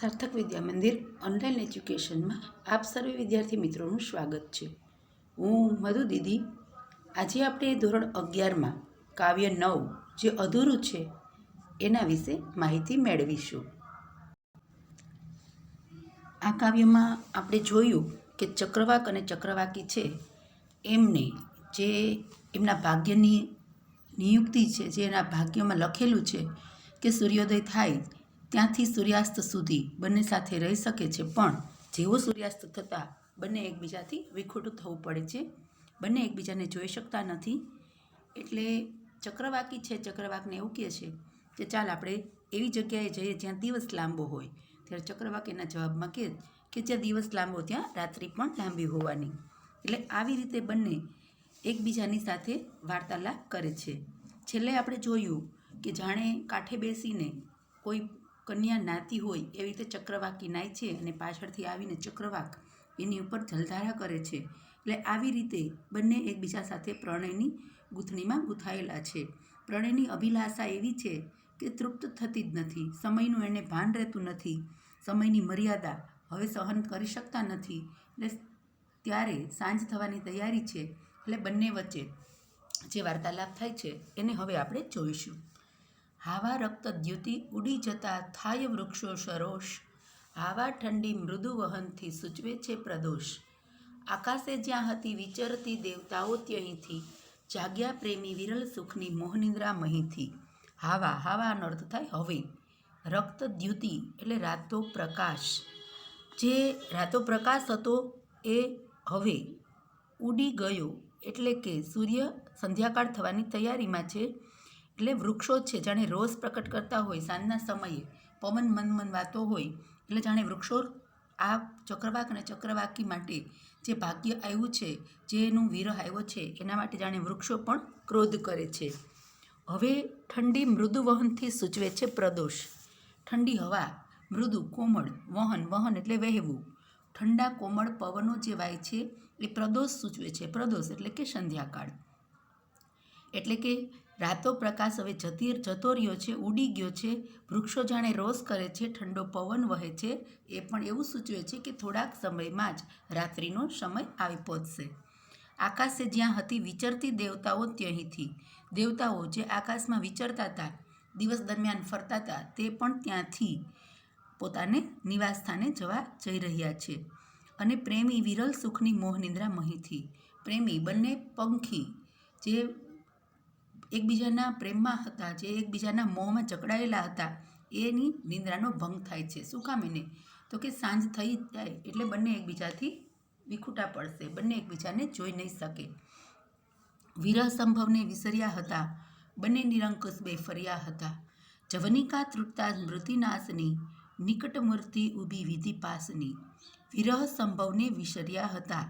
સાર્થક વિદ્યા મંદિર ઓનલાઈન એજ્યુકેશનમાં આપ સર્વે વિદ્યાર્થી મિત્રોનું સ્વાગત છે. હું મધુ દીદી. આજે આપણે ધોરણ 11માં કાવ્ય 9 જે અધૂરું છે એના વિશે માહિતી મેળવીશું. આ કાવ્યમાં આપણે જોયું કે ચક્રવાક અને ચક્રવાકી છે એમને જે એમના ભાગ્યની નિયુક્તિ છે, જે એના ભાગ્યમાં લખેલું છે કે સૂર્યોદય થાય ત્યાંથી સૂર્યાસ્ત સુધી બંને સાથે રહી શકે છે, પણ જેવો સૂર્યાસ્ત થતાં બંને એકબીજાથી વિખૂટું થવું પડે છે, બંને એકબીજાને જોઈ શકતા નથી. એટલે ચક્રવાકી છે ચક્રવાકને એવું કહે છે કે ચાલ આપણે એવી જગ્યાએ જઈએ જ્યાં દિવસ લાંબો હોય. ત્યારે ચક્રવાકીના જવાબમાં કહે કે જ્યાં દિવસ લાંબો ત્યાં રાત્રિ પણ લાંબી હોવાની. એટલે આવી રીતે બંને એકબીજાની સાથે વાર્તાલાપ કરે છે. છેલ્લે આપણે જોયું કે જાણે કાંઠે બેસીને કોઈ કન્યા નાતી હોય એવી રીતે ચક્રવાકી નાય છે અને પાછળથી આવીને ચક્રવાક એની ઉપર જલધારા કરે છે. એટલે આવી રીતે બંને એકબીજા સાથે પ્રણયની ગૂંથણીમાં ગૂંથાયેલા છે. પ્રણયની અભિલાષા એવી છે કે તૃપ્ત થતી જ નથી, સમયનું એને ભાન રહેતું નથી, સમયની મર્યાદા હવે સહન કરી શકતા નથી. એટલે ત્યારે સાંજ થવાની તૈયારી છે. એટલે બંને વચ્ચે જે વાર્તાલાપ થાય છે એને હવે આપણે જોઈશું. હાવા રક્ત દ્યુતિ ઉડી જતા થાય વૃક્ષો સરોષ, હાવા ઠંડી મૃદુ વહનથી સૂચવે છે પ્રદોષ. આકાશે જ્યાં હતી વિચરતી દેવતાઓ ત્યહીંથી, જાગ્યા પ્રેમી વિરલ સુખની મોહનિદ્રા મહીથી. હાવા, હાવાનો અર્થ થાય હવે. રક્ત દ્યુતિ એટલે રાતો પ્રકાશ, જે રાતો પ્રકાશ હતો એ હવે ઉડી ગયો, એટલે કે સૂર્ય સંધ્યાકાળ થવાની તૈયારીમાં છે. એટલે વૃક્ષો છે જાણે રોષ પ્રકટ કરતા હોય સાંજના સમયે, પવન મન વાતો હોય, એટલે જાણે વૃક્ષો આ ચક્રવાક અને ચક્રવાકી માટે જે ભાગ્ય આવ્યું છે, જે એનું વિરહ આવ્યો છે એના માટે જાણે વૃક્ષો પણ ક્રોધ કરે છે. હવે ઠંડી મૃદુ વહનથી સૂચવે છે પ્રદોષ. ઠંડી હવા, મૃદુ કોમળ, વહન એટલે વહેવું, ઠંડા કોમળ પવનો જે વાય છે એ પ્રદોષ સૂચવે છે. પ્રદોષ એટલે કે સંધ્યાકાળ. એટલે કે રાતો પ્રકાશ હવે જતો રહ્યો છે, ઉડી ગયો છે, વૃક્ષો જાણે રોષ કરે છે, ઠંડો પવન વહે છે, એ પણ એવું સૂચવે છે કે થોડાક સમયમાં જ રાત્રિનો સમય આવી પહોંચશે. આકાશે જ્યાં હતી વિચરતી દેવતાઓ ત્યહીંથી, દેવતાઓ જે આકાશમાં વિચરતા હતા, દિવસ દરમિયાન ફરતા હતા, તે પણ ત્યાંથી પોતાને નિવાસ સ્થાને જવા જઈ રહ્યા છે. અને પ્રેમી વિરલ સુખની મોહનિદ્રા મહીથી, પ્રેમી બંને પંખી જે એકબીજાના પ્રેમમાં હતા, જે એકબીજાના મોહમાં જકડાયેલા હતા, એની નિંદ્રાનો ભંગ થાય છે. શું કામ એને? તો કે સાંજ થઈ જાય એટલે બંને એકબીજાથી વિખૂટા પડશે, બંને એકબીજાને જોઈ નહીં શકે. વિરહ સંભવને વિસર્યા હતા, બંને નિરંકુશ બે ફર્યા હતા. જવનિકા તૃપ્તા સ્મૃતિનાશની, નિકટ મૂર્તિ ઊભી વિધિ પાસની. વિરહ સંભવને વિસર્યા હતા,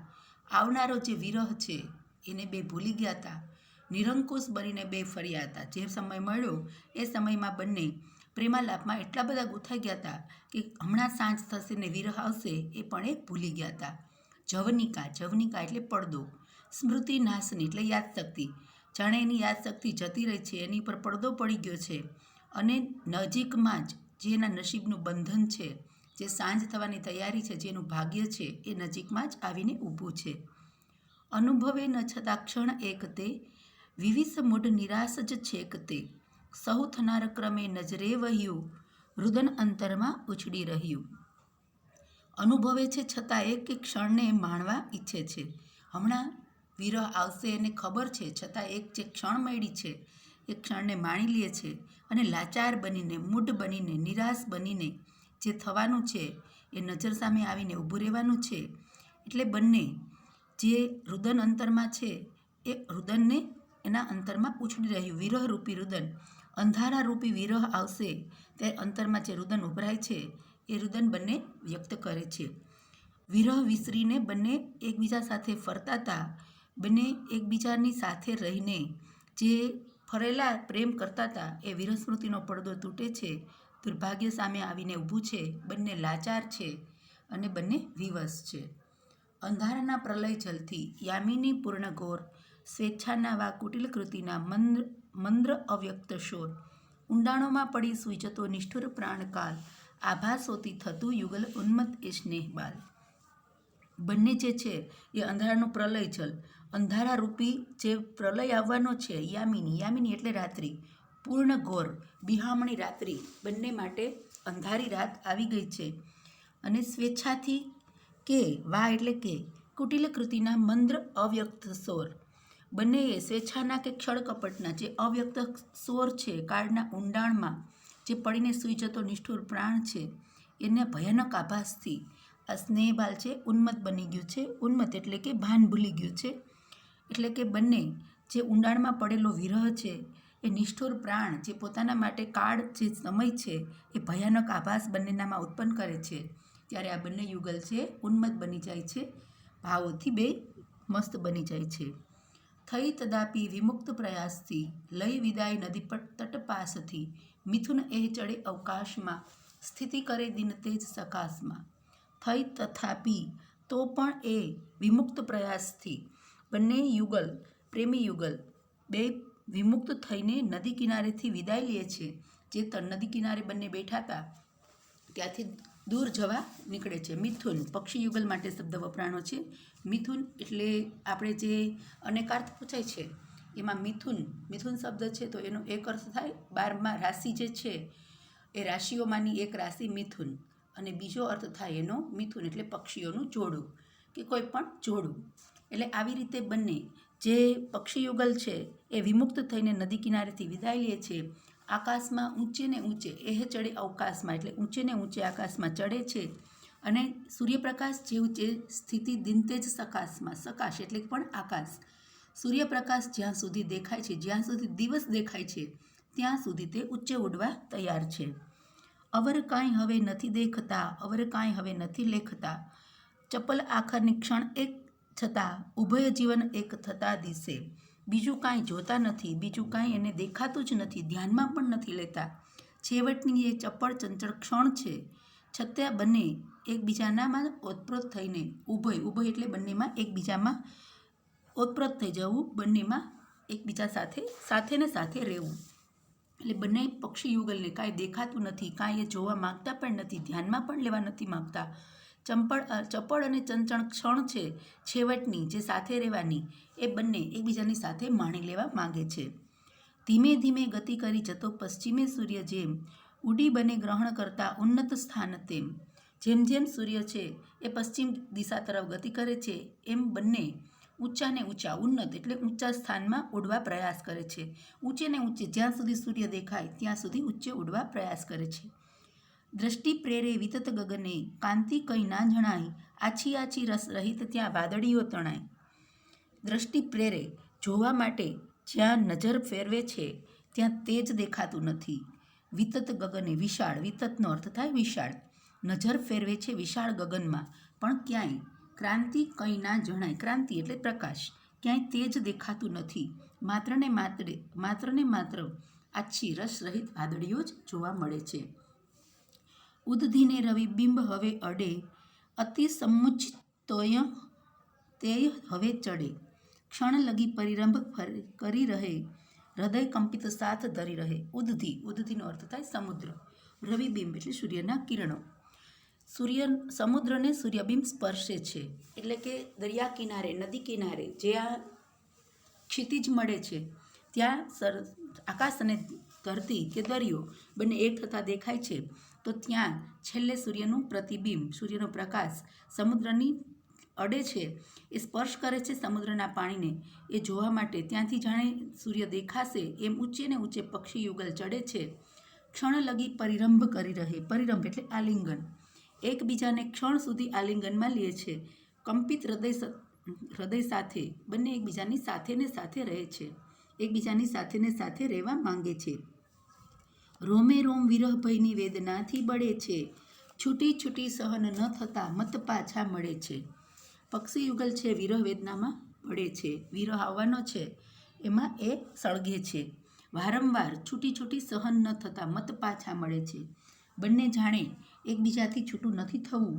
આવનારો જે વિરહ છે એને બે ભૂલી ગયા હતા, નિરંકુશ બનીને બે ફર્યા હતા. જે સમય મળ્યો એ સમયમાં બંને પ્રેમાલાપમાં એટલા બધા ગૂંથાઈ ગયા હતા કે હમણાં સાંજ થશે ને વિરહ આવશે એ પણ એ ભૂલી ગયા હતા. જવનિકા, જવનિકા એટલે પડદો, સ્મૃતિ નાશની એટલે યાદશક્તિ, જાણે એની યાદશક્તિ જતી રહી છે, એની પર પડદો પડી ગયો છે. અને નજીકમાં જ જે એના નસીબનું બંધન છે, જે સાંજ થવાની તૈયારી છે, જેનું ભાગ્ય છે એ નજીકમાં જ આવીને ઊભું છે. અનુભવે ન છતાં ક્ષણ એક તે, વિવિસ મૂઢ નિરાશ જ છેક તે. સહુ થનાર ક્રમે નજરે વહ્યું, રુદન અંતરમાં ઉછળી રહ્યું. અનુભવે છે છતાં એક ક્ષણને માણવા ઈચ્છે છે. હમણાં વિરહ આવશે એને ખબર છે, છતાં એક જે ક્ષણ મળી છે એ ક્ષણને માણી લે છે. અને લાચાર બનીને, મૂઢ બનીને, નિરાશ બનીને જે થવાનું છે એ નજર સામે આવીને ઊભું રહેવાનું છે. એટલે બંને જે રુદન અંતરમાં છે એ રુદનને એના અંતરમાં ઉછળી રહ્યું. વિરહ રૂપી રુદન, અંધારા રૂપી વિરહ આવશે તે અંતરમાં જે રુદન ઉભરાય છે એ રુદન બંને વ્યક્ત કરે છે. વિરહ વિસરીને બંને એકબીજા સાથે ફરતા હતા, બંને એકબીજાની સાથે રહીને જે ફરેલા પ્રેમ કરતા હતા એ વિરહ સ્મૃતિનો પડદો તૂટે છે, દુર્ભાગ્ય સામે આવીને ઊભું છે, બંને લાચાર છે અને બંને વિવશ છે. અંધારાના પ્રલય જલથી યામિની પૂર્ણ ઘોર, સ્વેચ્છાના વા કુટિલ કૃતિના મંદ્ર અવ્યક્ત શોર. ઊંડાણોમાં પડી સૂઈ જતો નિષ્ઠુર પ્રાણકાલ, આભાસોથી થતું યુગલ ઉન્મત્ત એ સ્નેહ બાલ. બંને જે છે એ અંધારાનું પ્રલય જલ, અંધારારૂપી જે પ્રલય આવવાનો છે, યામિની એટલે રાત્રિ, પૂર્ણ ઘોર બિહામણી રાત્રિ, બંને માટે અંધારી રાત આવી ગઈ છે. અને સ્વેચ્છાથી કે વા એટલે કે કુટિલ કૃતિના મંદ્ર અવ્યક્ત સોર, બંનેએ સ્વેચ્છાના કે ક્ષળકપટના જે અવ્યક્ત સોર છે, કાળના ઊંડાણમાં જે પડીને સૂઈ જતો નિષ્ઠુર પ્રાણ છે, એને ભયાનક આભાસથી આ સ્નેહબાલ છે ઉન્મત્ત બની ગયું છે. ઉન્મત્ત એટલે કે ભાન ભૂલી ગયું છે. એટલે કે બંને જે ઊંડાણમાં પડેલો વિરહ છે, એ નિષ્ઠુર પ્રાણ જે પોતાના માટે કાળ જે સમય છે એ ભયાનક આભાસ બંનેનામાં ઉત્પન્ન કરે છે. ત્યારે આ બંને યુગલ છે ઉન્મત્ત બની જાય છે, ભાવોથી બે મસ્ત બની જાય છે. થઈ તદાપી વિમુક્ત પ્રયાસથી, લઈ વિદાય નદી તટપાસથી, મિથુન એ ચડે અવકાશમાં, સ્થિતિ કરે દિન તેજ સકાશમાં. થઈ તથાપી તો પણ એ વિમુક્ત પ્રયાસથી, બંને યુગલ પ્રેમી યુગલ બે વિમુક્ત થઈને નદી કિનારેથી વિદાય લે છે. જે નદી કિનારે બંને બેઠા હતા ત્યાંથી દૂર જવા નીકળે છે. મિથુન પક્ષી યુગલ માટે શબ્દ વપરાણો છે. મિથુન એટલે આપણે જે અનેકાર્થ પૂછાય છે એમાં મિથુન શબ્દ છે તો એનો એક અર્થ થાય 12મા રાશિ જે છે એ રાશિઓમાંની એક રાશિ મિથુન, અને બીજો અર્થ થાય એનો મિથુન એટલે પક્ષીઓનું જોડું કે કોઈ પણ જોડું. એટલે આવી રીતે બંને જે પક્ષી યુગલ છે એ વિમુક્ત થઈને નદી કિનારેથી વિદાય લે છે. આકાશમાં ઊંચે ને ઊંચે એહ ચડે અવકાશમાં એટલે ઊંચે ને ઊંચે આકાશમાં ચડે છે. અને સૂર્યપ્રકાશ જેવું જે સ્થિતિ દિનતેજ સકાશમાં, સકાશ એટલે પણ આકાશ, સૂર્યપ્રકાશ જ્યાં સુધી દેખાય છે, જ્યાં સુધી દિવસ દેખાય છે ત્યાં સુધી તે ઊંચે ઉડવા તૈયાર છે. અવર કાંઈ હવે નથી દેખતા, અવર કાંઈ હવે નથી લેખતા, ચપલ આખરની ક્ષણ એક છતાં, ઉભય જીવન એક થતા દિશે. બીજું કાંઈ જોતા નથી, બીજું કાંઈ એને દેખાતું જ નથી, ધ્યાનમાં પણ નથી લેતા. છેવટની એ ચપળ ચંચળ ક્ષણ છે, છતાં બંને એકબીજાનામાં ઓતપ્રોત થઈને, ઉભય એટલે બંનેમાં એકબીજામાં ઓતપ્રોત થઈ જવું, બંનેમાં એકબીજા સાથે ને સાથે રહેવું. એટલે બંને પક્ષી યુગલને કાંઈ દેખાતું નથી, કાંઈ એ જોવા માગતા પણ નથી, ધ્યાનમાં પણ લેવા નથી માગતા. ચપળ અને ચંચળ ક્ષણ છે છેવટની જે સાથે રહેવાની, એ બંને એકબીજાની સાથે માણી લેવા માગે છે. ધીમે ધીમે ગતિ કરી જતો પશ્ચિમે સૂર્ય જેમ, ઉડી બને ગ્રહણ કરતા ઉન્નત સ્થાન તેમ. જેમ જેમ સૂર્ય છે એ પશ્ચિમ દિશા તરફ ગતિ કરે છે એમ બંને ઊંચા ને ઊંચા, ઉન્નત એટલે ઊંચા સ્થાનમાં ઉડવા પ્રયાસ કરે છે. ઊંચે ને ઊંચે જ્યાં સુધી સૂર્ય દેખાય ત્યાં સુધી ઊંચે ઉડવા પ્રયાસ કરે છે. દ્રષ્ટિ પ્રેરે વિતત ગગને, કાંતિ કંઈ ના જણાય, આછી આછી રસ રહિત ત્યાં વાદળીઓ તણાય. દ્રષ્ટિ પ્રેરે જોવા માટે જ્યાં નજર ફેરવે છે ત્યાં તેજ દેખાતું નથી. વિતત ગગને વિશાળ, વિતતનો અર્થ થાય વિશાળ, નજર ફેરવે છે વિશાળ ગગનમાં પણ ક્યાંય ક્રાંતિ કંઈ ના જણાય, ક્રાંતિ એટલે પ્રકાશ, ક્યાંય તેજ દેખાતું નથી. માત્ર ને માત્ર આછી રસ રહિત વાદળીઓ જ જોવા મળે છે. ઉદ્ધીને રવિબિંબ હવે અડે, અતિ સમુચ્ચતોય તેય હવે ચડે. ક્ષણ લગી પરિરંભ કરી રહે, હૃદય કંપિત સાથ ધરી રહે. ઉદ્ધીનો અર્થ થાય સમુદ્ર, રવિબિંબ એટલે સૂર્યના કિરણો. સમુદ્રને સૂર્યબિંબ સ્પર્શે છે એટલે કે દરિયા કિનારે, નદી કિનારે જ્યાં ક્ષિતિજ મળે છે ત્યાં આકાશ અને ધરતી કે દરિયો બંને એક થતાં દેખાય છે, તો ત્યાં છેલ્લે સૂર્યનું પ્રતિબિંબ, સૂર્યનો પ્રકાશ સમુદ્રની અડે છે, એ સ્પર્શ કરે છે સમુદ્રના પાણીને. એ જોવા માટે ત્યાંથી જાણે સૂર્ય દેખાશે એમ ઊંચે ને ઊંચે પક્ષી યુગલ ચડે છે. ક્ષણ લગી પરિરંભ કરી રહે, પરિરંભ એટલે આલિંગન, એકબીજાને ક્ષણ સુધી આલિંગનમાં લે છે. કંપિત હૃદય સાથે બંને એકબીજાની સાથે ને સાથે રહે છે, એકબીજાની સાથે ને સાથે રહેવા માંગે છે. રોમે રોમ વિરહ ભયની વેદનાથી બળે છે, છૂટી છૂટી સહન ન થતાં મત પાછા મળે છે. પક્ષી યુગલ છે વિરહ વેદનામાં બળે છે, વિરહ આવવાનો છે એમાં એ સળગે છે. વારંવાર છૂટી છૂટી સહન ન થતાં મત પાછા મળે છે. બંને જાણે એકબીજાથી છૂટું નથી થવું,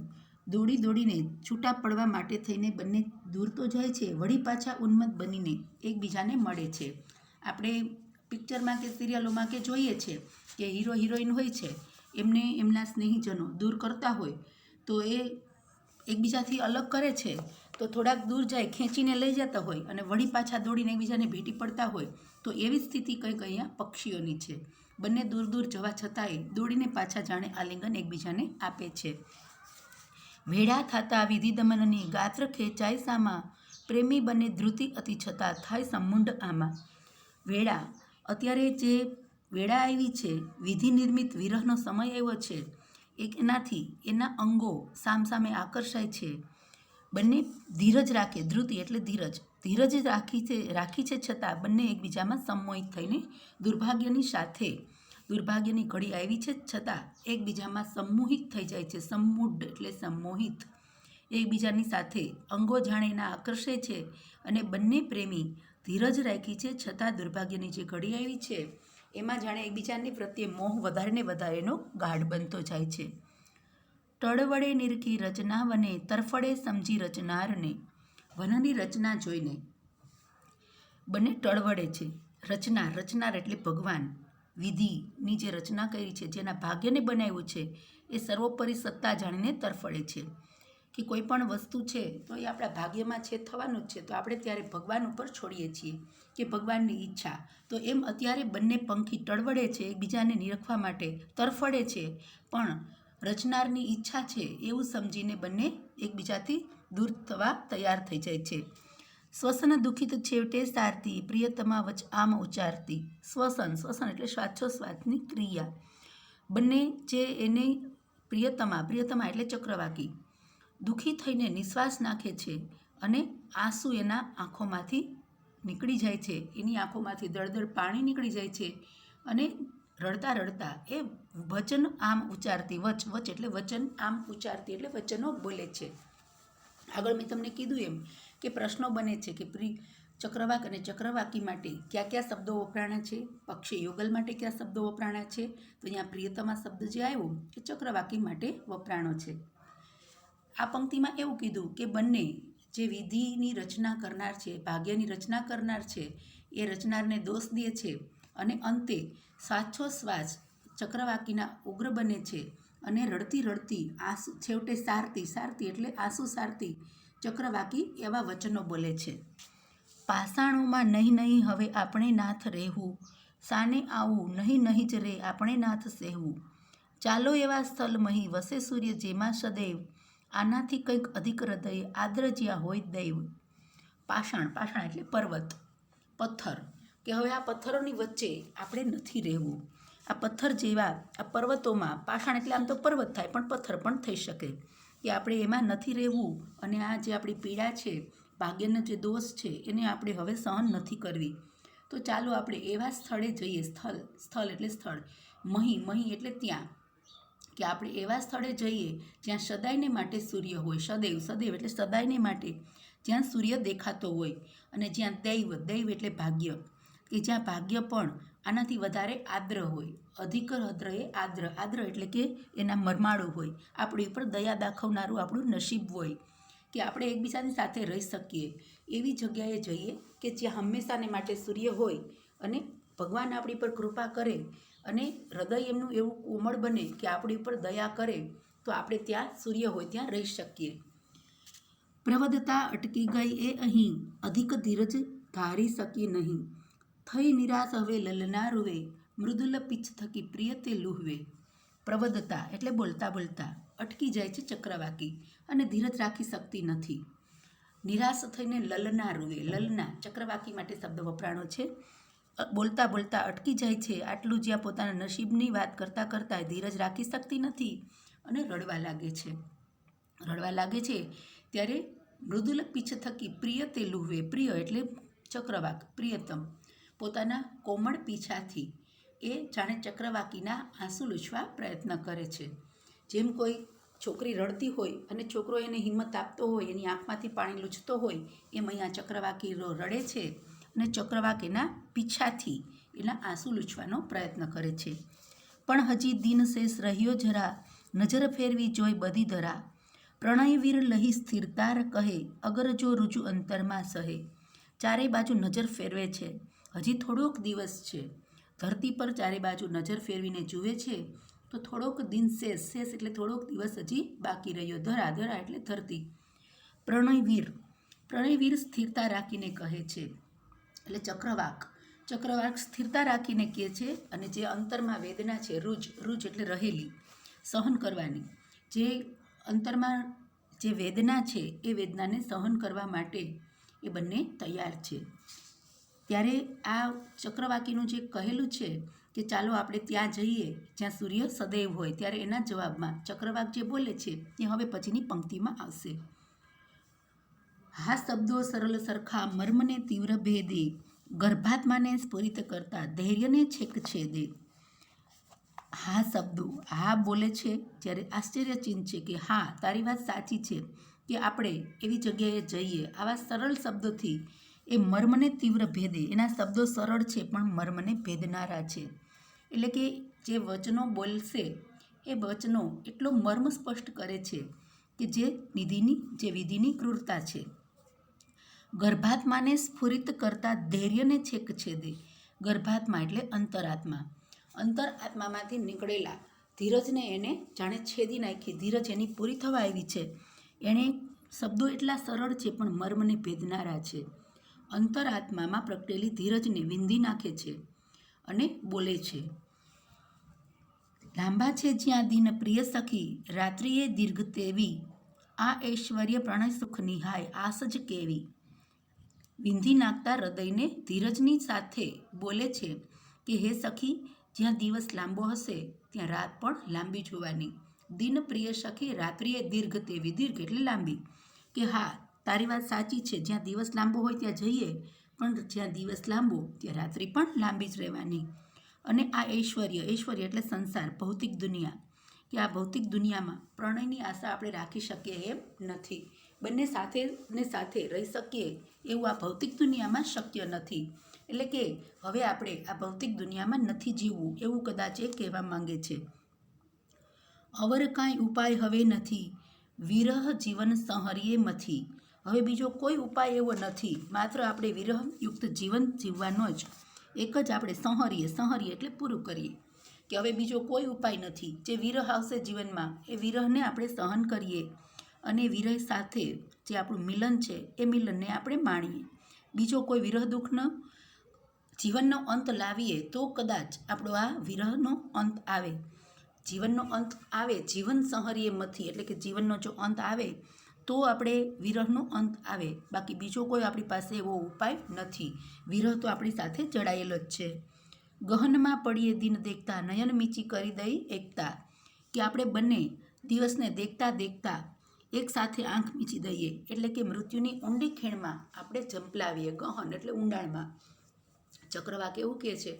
દોડીને છૂટા પડવા માટે થઈને બંને દૂર તો જાય છે, વળી પાછા ઉન્મત્ત બનીને એકબીજાને મળે છે. આપણે પિક્ચરમાં કે સિરિયલોમાં કે જોઈએ છે કે હીરો હિરોઈન હોય છે એમને એમના સ્નેહીજનો દૂર કરતા હોય તો એ એકબીજાથી અલગ કરે છે તો થોડાક દૂર જાય ખેંચીને લઈ જતા હોય અને વળી પાછા દોડીને એકબીજાને ભેટી પડતા હોય તો એવી સ્થિતિ કંઈક અહીંયા પક્ષીઓની છે. બંને દૂર દૂર જવા છતાંય દોડીને પાછા જાણે આલિંગન એકબીજાને આપે છે. વેળા થતા વિધિ દમનની ગાત્ર ખેંચાય સામા, પ્રેમી બને ધ્રુતિ અતિ છતાં થાય સમુંડ આમાં. વેળા, અત્યારે જે વેળા આવી છે, વિધિ નિર્મિત વિરહનો સમય આવ્યો છે, એનાથી એના અંગો સામસામે આકર્ષાય છે. બંને ધીરજ રાખે, ધ્રુતિ એટલે ધીરજ રાખી છે છતાં બંને એકબીજામાં સંમોહિત થઈને દુર્ભાગ્યની ઘડી આવી છે છતાં એકબીજામાં સંમોહિત થઈ જાય છે. સમૂઢ એટલે સંમોહિત, એકબીજાની સાથે અંગો જાણે એના આકર્ષે છે અને બંને પ્રેમી ધીરજ રાખી છે છતાં દુર્ભાગ્યની જે ઘડી આવી છે એમાં જાણે એકબીજાની પ્રત્યે મોહ વધારે ને વધારે એનો ગાઢ બનતો જાય છે. ટળવડે નિરખી રચના વને, તરફડે સમજી રચનારને. વનની રચના જોઈને બંને ટળવડે છે. રચનાર એટલે ભગવાન, વિધિની જે રચના કરી છે, જેના ભાગ્યને બનાવ્યું છે, એ સર્વોપરી સત્તા જાણીને તરફડે છે કે કોઈ પણ વસ્તુ છે તો એ આપણા ભાગ્યમાં છે, થવાનું જ છે, તો આપણે ત્યારે ભગવાન ઉપર છોડીએ છીએ કે ભગવાનની ઈચ્છા. તો એમ અત્યારે બંને પંખી ટળવડે છે, એકબીજાને નિરખવા માટે તરફડે છે, પણ રચનારની ઈચ્છા છે એવું સમજીને બંને એકબીજાથી દૂર થવા તૈયાર થઈ જાય છે. શ્વસન દુઃખિત છેવટે સારતી, પ્રિયતમા વચ આમ ઉચ્ચારતી. શ્વસન એટલે શ્વાસોશ્વાસની ક્રિયા. બંને જે એને પ્રિયતમા એટલે ચક્રવાકી, દુઃખી થઈને નિશ્વાસ નાખે છે અને આંસુ એના આંખોમાંથી નીકળી જાય છે, એની આંખોમાંથી દળદળ પાણી નીકળી જાય છે અને રડતા રડતા એ વચન આમ ઉચ્ચારતી, વચ એટલે વચન, આમ ઉચ્ચારતી એટલે વચનો બોલે છે. આગળ મેં તમને કીધું એમ કે પ્રશ્નો બને છે કે ચક્રવાક અને ચક્રવાકી માટે કયા કયા શબ્દો વપરાણા છે, પક્ષી યુગલ માટે કયા શબ્દો વપરાણા છે. તો અહીંયા પ્રિયતમા શબ્દ જે આવ્યો એ ચક્રવાકી માટે વપરાણો છે. આ પંક્તિમાં એવું કીધું કે બંને જે વિધિની રચના કરનાર છે, ભાગ્યની રચના કરનાર છે, એ રચનારને દોષ દે છે અને અંતે શ્વાસોશ્વાસ ચક્રવાકીના ઉગ્ર બને છે અને રડતી રડતી આંસુ છેવટે સારતી એટલે આંસુ સારતી ચક્રવાકી એવા વચનો બોલે છે. પાષાણોમાં નહીં હવે આપણે નાથ રહેવું, સાને આવું નહીં જ રે આપણે નાથ સહેવું. ચાલો એવા સ્થળ મહી વસે સૂર્ય જેમાં સદૈવ, આનાથી કંઈક અધિક હૃદય આદ્ર જ્યાં હોય દૈવ. પાષાણ એટલે પર્વત, પથ્થર, કે હવે આ પથ્થરોની વચ્ચે આપણે નથી રહેવું. આ પથ્થર જેવા આ પર્વતોમાં, પાષાણ એટલે આમ તો પર્વત થાય પણ પથ્થર પણ થઈ શકે, કે આપણે એમાં નથી રહેવું અને આ જે આપણી પીડા છે, ભાગ્યનો જે દોષ છે, એને આપણે હવે સહન નથી કરવી. તો ચાલો આપણે એવા સ્થળે જઈએ. સ્થળ એટલે સ્થળ, મહી એટલે ત્યાં, કે આપણે એવા સ્થળે જઈએ જ્યાં સદાયને માટે સૂર્ય હોય. સદૈવ એટલે સદાયને માટે જ્યાં સૂર્ય દેખાતો હોય અને જ્યાં દૈવ એટલે ભાગ્ય, કે જ્યાં ભાગ્ય પણ આનાથી વધારે આદ્ર હોય. અધિક હૃદયે આદ્ર એટલે કે એના મરમાળું હોય, આપણી ઉપર દયા દાખવનારું આપણું નસીબ હોય, કે આપણે એકબીજાની સાથે રહી શકીએ એવી જગ્યાએ જઈએ કે જ્યાં હંમેશાને માટે સૂર્ય હોય અને ભગવાન આપણી પર કૃપા કરે અને હૃદય એમનું એવું કોમળ બને કે આપણી ઉપર દયા કરે, તો આપણે ત્યાં સૂર્ય હોય ત્યાં રહી શકીએ. પ્રવદતા અટકી ગઈ એ અહીં, અધિક ધીરજ ધારી શકી નહીં. થઈ નિરાશ હવે લલના રૂવે, મૃદુલ પીછ થકી પ્રિય તે લુહવે. પ્રવદતા એટલે બોલતા અટકી જાય છે ચક્રવાકી અને ધીરજ રાખી શકતી નથી. નિરાશ થઈને લલના રૂવે, લલના ચક્રવાકી માટે શબ્દ વપરાણો છે. બોલતા અટકી જાય છે, આટલું જ્યાં પોતાના નસીબની વાત કરતાં ધીરજ રાખી શકતી નથી અને રડવા લાગે છે ત્યારે મૃદુલ પીછ થકી પ્રિય તે લુહવે. પ્રિય એટલે ચક્રવાક, પ્રિયતમ, પોતાના કોમળ પીછાથી એ જાણે ચક્રવાકીના આંસુ લૂછવા પ્રયત્ન કરે છે. જેમ કોઈ છોકરી રડતી હોય અને છોકરો એને હિંમત આપતો હોય, એની આંખમાંથી પાણી લૂછતો હોય, એમ અહીંયા ચક્રવાકી રડે છે અને ચક્રવાક એના પીછાથી એના આંસુ લૂછવાનો પ્રયત્ન કરે છે. પણ હજી દિન શેષ રહ્યો જરા, નજર ફેરવી જોઈ બધી ધરા. પ્રણયવીર લહી સ્થિરતાર કહે, અગર જો રુજુ અંતરમાં સહે. ચારે બાજુ નજર ફેરવે છે, હજી થોડોક દિવસ છે. ધરતી પર ચારે બાજુ નજર ફેરવીને જુએ છે તો થોડોક દિન શેષ, શેષ એટલે થોડોક દિવસ હજી બાકી રહ્યો. ધરા, ધરા એટલે ધરતી. પ્રણયવીર, પ્રણયવીર સ્થિરતા રાખીને કહે છે, એટલે ચક્રવાક, ચક્રવાક સ્થિરતા રાખીને કહે છે. અને જે અંતરમાં વેદના છે, રૂજ, રૂજ એટલે રહેલી, સહન કરવાની, જે અંતરમાં જે વેદના છે એ વેદનાને સહન કરવા માટે એ બંને તૈયાર છે. ત્યારે આ ચક્રવાકીનું જે કહેલું છે કે ચાલો આપણે ત્યાં જઈએ જ્યાં સૂર્ય સદૈવ હોય, ત્યારે એના જવાબમાં ચક્રવાક જે બોલે છે એ હવે પછીની પંક્તિમાં આવશે. હા શબ્દો સરળ સરખા મર્મને તીવ્ર ભેદે, ગર્ભાત્માને સ્ફુરિત કરતા ધૈર્યને છેક છેદે. હા શબ્દો, હા બોલે છે જ્યારે આશ્ચર્યચિહ્ન છે કે હા તારી વાત સાચી છે કે આપણે એવી જગ્યાએ જઈએ. આવા સરળ શબ્દોથી એ મર્મને તીવ્ર ભેદે, એના શબ્દો સરળ છે પણ મર્મને ભેદનારા છે. એટલે કે જે વચનો બોલશે એ વચનો એટલો મર્મ સ્પષ્ટ કરે છે કે જે વિધિની ક્રૂરતા છે. ગર્ભાત્માને સ્ફુરિત કરતા ધૈર્યને છેક છેદે. ગર્ભાત્મા એટલે અંતરાત્મા, અંતરાત્મામાંથી નીકળેલા ધીરજને એને જાણે છેદી નાખી. ધીરજ એની પૂરી થવા આવી છે. એણે શબ્દો એટલા સરળ છે પણ મર્મને ભેદનારા છે. અંતરાત્મામાં પ્રગટેલી ધીરજને વિંધી નાખે છે અને બોલે છે. લાંબા છે જ્યાં દિન પ્રિય સખી, રાત્રિએ દીર્ઘ તેવી, આ ઐશ્વર્ય પ્રણય સુખ નિહાય આસ જ કેવી. વિંધી નાખતા હૃદયને ધીરજની સાથે બોલે છે કે હે સખી, જ્યાં દિવસ લાંબો હશે ત્યાં રાત પણ લાંબી જોવાની. દિન પ્રિય સખી, રાત્રિએ દીર્ઘ તેવી, દીર્ઘ એટલે લાંબી, કે હા તારી વાત સાચી છે, જ્યાં દિવસ લાંબો હોય ત્યાં જઈએ, પણ જ્યાં દિવસ લાંબો ત્યાં રાત્રિ પણ લાંબી જ રહેવાની. અને આ ઐશ્વર્ય, ઐશ્વર્ય એટલે સંસાર, ભૌતિક દુનિયા, કે આ ભૌતિક દુનિયામાં પ્રણયની આશા આપણે રાખી શકીએ એમ નથી. બંને સાથે ને સાથે રહી શકીએ એવું આ ભૌતિક દુનિયામાં શક્ય નથી. એટલે કે હવે આપણે આ ભૌતિક દુનિયામાં નથી જીવવું એવું કદાચ એ કહેવા માંગે છે. અવર કાંઈ ઉપાય હવે નથી, વિરહ જીવન સંહરીએ મથી. હવે બીજો કોઈ ઉપાય એવો નથી, માત્ર આપણે વિરહયુક્ત જીવન જીવવાનો જ એક જ આપણે સંહરીએ એટલે પૂરું કરીએ. કે હવે બીજો કોઈ ઉપાય નથી. જે વિરહ આવશે જીવનમાં એ વિરહને આપણે સહન કરીએ અને વિરહ સાથે જે આપણું મિલન છે એ મિલનને આપણે માણીએ. બીજો કોઈ વિરહ દુઃખનો જીવનનો અંત લાવીએ તો કદાચ આપણો આ વિરહનો અંત આવે. જીવનનો અંત આવે, જીવન સંહરીએ મથી, એટલે કે જીવનનો જો અંત આવે તો આપણે વિરહનો અંત આવે. બાકી બીજો કોઈ આપણી પાસે એવો ઉપાય નથી. વિરહ તો આપણી સાથે જડાયેલો જ છે. ગહનમાં પડીએ દિન દેખતા, નયન મીચી કરી દઈ એકતા. કે આપણે બંને દિવસને દેખતા દેખતા એક સાથે આંખ મીચી દઈએ, એટલે કે મૃત્યુની ઊંડી ખીણમાં આપણે ઝંપલાવીએ. ગહન એટલે ઊંડાણમાં. ચક્રવાક એવું કહે છે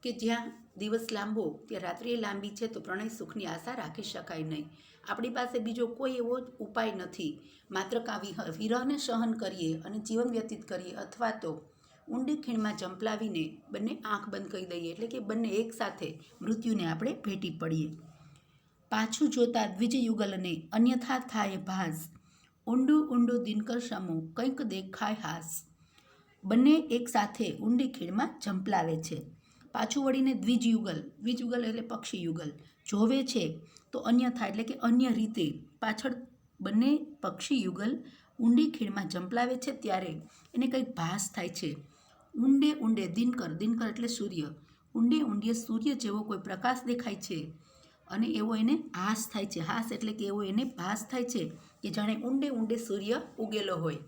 કે જ્યાં દિવસ લાંબો ત્યાં રાત્રિ લાંબી છે, તો પ્રણય સુખની આશા રાખી શકાય નહીં. આપણી પાસે બીજો કોઈ એવો ઉપાય નથી. માત્ર વિરહને સહન કરીએ અને જીવન વ્યતીત કરીએ, અથવા તો ઊંડી ખીણમાં ઝંપલાવીને બંને આંખ બંધ કરી દઈએ, એટલે કે બંને એકસાથે મૃત્યુને આપણે ભેટી પડીએ. પાછું જોતા દ્વિજ યુગલને અન્યથા થાય ભાસ, ઊંડું ઊંડું દિનકર સમો કંઈક દેખાય હાસ. બંને એકસાથે ઊંડી ખીણમાં ઝંપલાવે છે. પાછું વળીને દ્વિજયુગલ, દ્વિજયુગલ એટલે પક્ષી યુગલ, જોવે છે તો અન્યથા એટલે કે અન્ય રીતે પાછળ બંને પક્ષી યુગલ ઊંડી ખીણમાં ઝંપલાવે છે ત્યારે એને કંઈક ભાસ થાય છે. ઊંડે ઊંડે દિનકર, દિનકર એટલે સૂર્ય, ઊંડે ઊંડે સૂર્ય જેવો કોઈ પ્રકાશ દેખાય છે અને એવો એને હાસ થાય છે. હાસ એટલે કે એવો એને ભાસ થાય છે કે જાણે ઊંડે ઊંડે સૂર્ય ઉગેલો હોય.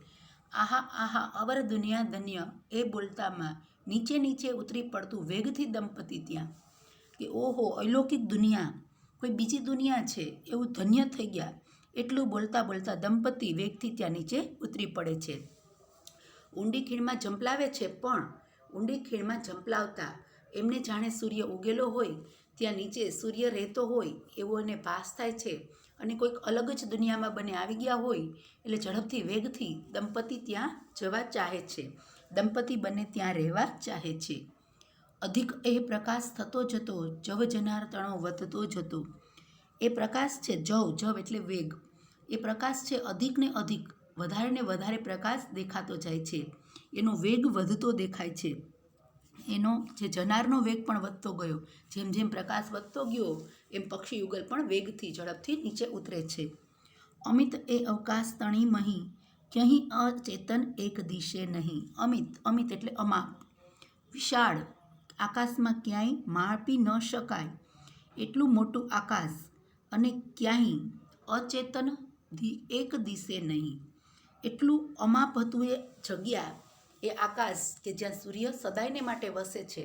આહા આહા અવર દુનિયા ધન્ય, એ બોલતામાં નીચે નીચે ઉતરી પડતું વેગથી દંપતી ત્યાં. કે ઓહો, અલૌકિક દુનિયા, કોઈ બીજી દુનિયા છે એવું ધન્ય થઈ ગયા એટલું બોલતા બોલતા દંપતી વેગથી ત્યાં નીચે ઉતરી પડે છે. ઊંડી ખીણમાં ઝંપલાવે છે, પણ ઊંડી ખીણમાં ઝંપલાવતા એમને જાણે સૂર્ય ઉગેલો હોય, ત્યાં નીચે સૂર્ય રહેતો હોય એવો એને ભાસ થાય છે અને કોઈક અલગ જ દુનિયામાં બંને આવી ગયા હોય. એટલે ઝડપથી વેગથી દંપતી ત્યાં જવા ચાહે છે, દંપતી બંને ત્યાં રહેવા ચાહે છે. અધિક એ પ્રકાશ થતો જતો, જવ જનાર્દણો વધતો જતો. એ પ્રકાશ છે જવ એટલે વેગ, એ પ્રકાશ છે અધિક ને અધિક, વધારે ને વધારે પ્રકાશ દેખાતો જાય છે, એનો વેગ વધતો દેખાય છે. એનો જે જનારનો વેગ પણ વધતો ગયો. જેમ જેમ પ્રકાશ વધતો ગયો એમ પક્ષી યુગલ પણ વેગથી ઝડપથી નીચે ઉતરે છે. અમિત એ અવકાશ તણી મહી, ક્યહીં અચેતન એક દિશે નહીં. અમિત એટલે અમાપ, વિશાળ, આકાશમાં ક્યાંય માપી ન શકાય એટલું મોટું આકાશ, અને ક્યાંય અચેતન એક દિશે નહીં. એટલું અમાપ હતું એ જગ્યા, એ આકાશ કે જ્યાં સૂર્ય સદાયને માટે વસે છે,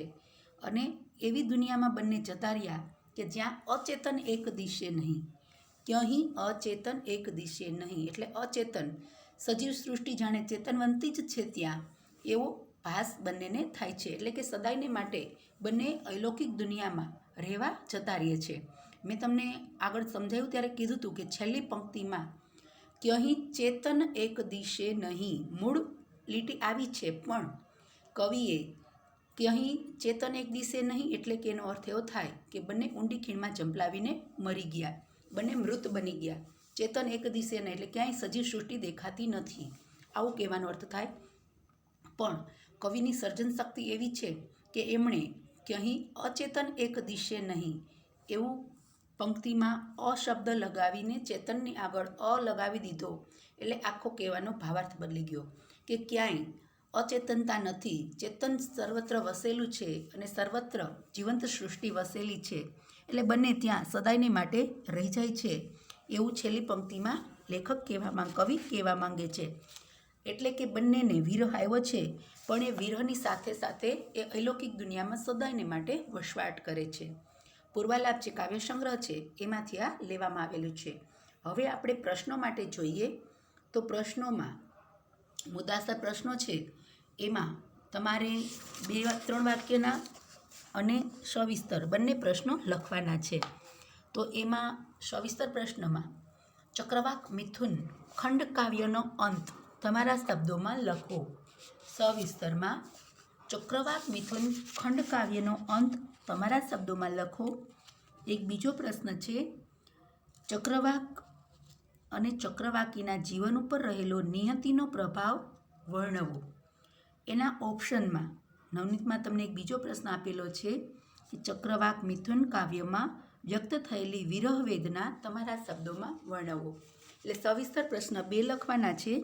અને એવી દુનિયામાં બંને જતા રહ્યા કે જ્યાં અચેતન એક દિશે નહીં. ક્યહીં અચેતન એક દિશે નહીં એટલે અચેતન, સજીવ સૃષ્ટિ જાણે ચેતનવંતી જ છે ત્યાં, એવો ભાસ બંનેને થાય છે. એટલે કે સદાયને માટે બંને અલૌકિક દુનિયામાં રહેવા જતા રહે છે. મેં તમને આગળ સમજાવ્યું ત્યારે કીધું હતું કે છેલ્લી પંક્તિમાં ક્યહીં ચેતન એક દિશે નહીં, મૂળ લીટી આવી છે, પણ કવિએ ક્યહીં ચેતન એક દિશે નહીં એટલે કે એનો અર્થ એવો થાય કે બંને ઊંડી ખીણમાં ઝંપલાવીને મરી ગયા, બંને મૃત બની ગયા. ચેતન એક દિશે નહીં એટલે ક્યાંય સજીવ સૃષ્ટિ દેખાતી નથી, આવું કહેવાનો અર્થ થાય. પણ કવિની સર્જન શક્તિ એવી છે કે એમણે ક્યહીં અચેતન એક દિશે નહીં એવું પંક્તિમાં અશબ્દ લગાવીને ચેતનની આગળ અ લગાવી દીધો, એટલે આખો કહેવાનો ભાવાર્થ બદલી ગયો કે ક્યાંય અચેતનતા નથી, ચેતન સર્વત્ર વસેલું છે અને સર્વત્ર જીવંત સૃષ્ટિ વસેલી છે, એટલે બંને ત્યાં સદાયને માટે રહી જાય છે એવું છેલ્લી પંક્તિમાં કવિ કહેવા માંગે છે. એટલે કે બંનેને વિરહ આવ્યો છે, પણ એ વિરહની સાથે સાથે એ અલૌકિક દુનિયામાં સદાયને માટે વસવાટ કરે છે. પૂર્વાલાપ જે કાવ્ય સંગ્રહ છે એમાંથી આ લેવામાં આવેલું છે. હવે આપણે પ્રશ્નો માટે જોઈએ તો પ્રશ્નોમાં મુદ્દાસર પ્રશ્નો છે, એમાં તમારે 2-3 વાક્યના અને સવિસ્તર બંને પ્રશ્નો લખવાના છે. તો એમાં સવિસ્તર પ્રશ્નમાં ચક્રવાક મિથુન ખંડકાવ્યનો અંત તમારા શબ્દોમાં લખો. સવિસ્તરમાં ચક્રવાક મિથુન ખંડકાવ્યનો અંત તમારા શબ્દોમાં લખો. એક બીજો પ્રશ્ન છે, ચક્રવાક અને ચક્રવાકીના જીવન ઉપર રહેલો નિયતિનો પ્રભાવ વર્ણવો. એના ઓપ્શનમાં નવનીતમાં તમને એક બીજો પ્રશ્ન આપેલો છે કે ચક્રવાક મિથુન કાવ્યમાં વ્યક્ત થયેલી વિરહ વેદના તમારા શબ્દોમાં વર્ણવો. એટલે સવિસ્તર પ્રશ્ન 2 લખવાના છે.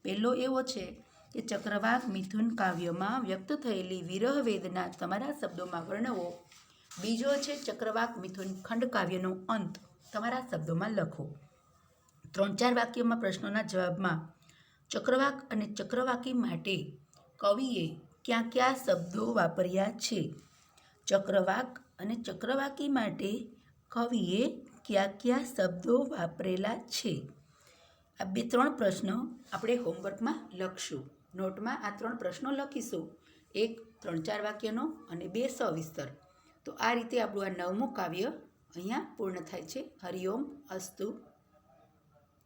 પહેલો એવો છે કે ચક્રવાક મિથુન કાવ્યમાં વ્યક્ત થયેલી વિરહ વેદના તમારા શબ્દોમાં વર્ણવો. બીજો છે ચક્રવાક મિથુન ખંડ કાવ્યનો અંત તમારા શબ્દોમાં લખો. 3-4 વાક્યોમાં પ્રશ્નોના જવાબમાં ચક્રવાક અને ચક્રવાકી માટે કવિએ ક્યાં ક્યાં શબ્દો વાપર્યા છે. ચક્રવાક અને ચક્રવાકી માટે કવિએ કયા કયા શબ્દો વાપરેલા છે. આ 2-3 પ્રશ્નો આપણે હોમવર્કમાં લખશું. નોટમાં આ 3 પ્રશ્નો લખીશું, એક 3-4 વાક્યનો અને 2 સવિસ્તર. તો આ રીતે આપણું આ 9મું કાવ્ય અહીંયા પૂર્ણ થાય છે. હરિઓમ અસ્તુ.